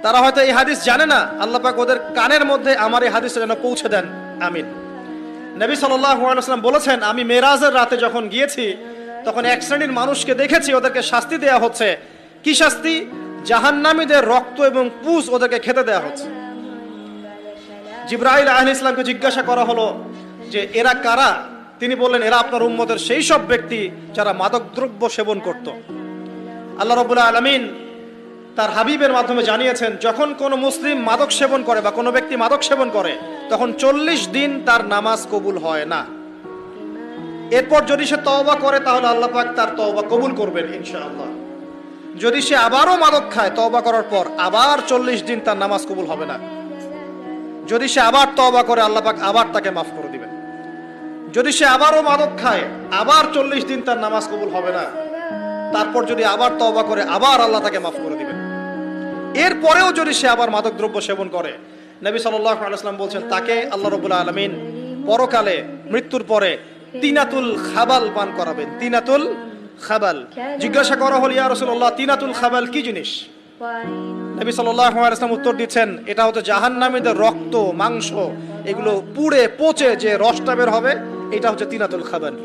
তারা হয়তো এই হাদিস জানে না, আল্লাহ পাক ওদের কানের মধ্যে আমার এই হাদিসটা যেন পৌঁছে দেন, আমিন। নবী সাল্লাল্লাহু আলাইহি ওয়াসাল্লাম বলেছেন, আমি মেরাজের রাতে যখন গিয়েছি তখন এক শ্রেণীর মানুষকে দেখেছি, ওদেরকে শাস্তি দেয়া হচ্ছে। কি শাস্তি? জাহান্নামীদের রক্ত এবং পুঁজ ওদেরকে খেতে দেয়া হচ্ছে। জিবরাইল আলাইহিস সালামকে জিজ্ঞাসা করা হলো যে এরা কারা? তিনি বললেন, এরা আপনার উম্মতের সেই সব ব্যক্তি যারা মাদকদ্রব্য সেবন করত। আল্লাহ রাব্বুল আলামিন তার হাবিবের মাধ্যমে জানিয়েছেন, যখন কোনো মুসলিম মাদক সেবন করে বা কোনো ব্যক্তি মাদক সেবন করে তখন 40 দিন তার নামাজ কবুল হয় না। এরপর যদি সে তওবা করে তাহলে আল্লাহ পাক তার তওবা কবুল করবেন ইনশাআল্লাহ। যদি সে আবারও মাদক খায় তওবা করার পর, আবার 40 দিন তার নামাজ কবুল হবে না। যদি সে আবার তওবা করে আল্লাহ পাক আবার তাকে মাফ করে দিবেন। যদি সে আবারও মাদক খায় আবার 40 দিন তার নামাজ কবুল হবে না। তারপর যদি আবার তওবা করে আবার আল্লাহ তাকে মাফ করে দিবেন। এরপরেও যদি সে আবার মাদক দ্রব্য সেবন করে, নবী সাল্লাল্লাহু আলাইহি ওয়াসাল্লাম বলছেন তাকে আল্লাহ রাব্বুল আলামিন পরকালে মৃত্যুর পরে তিনাতুল খাবাল পান করাবেন। তিনাতুল খাবাল। জিজ্ঞাসা করা হলো, ইয়া রাসূলুল্লাহ, তিনাতুল খাবাল কি জিনিস? নবী সাল্লাল্লাহু আলাইহি ওয়াসাল্লাম উত্তর দিচ্ছেন, এটা হচ্ছে জাহান্নামীদের রক্ত, মাংস, এগুলো পুড়ে পচে যে রসটা বের হবে, এটা হচ্ছে তিনাতুল খাবাল।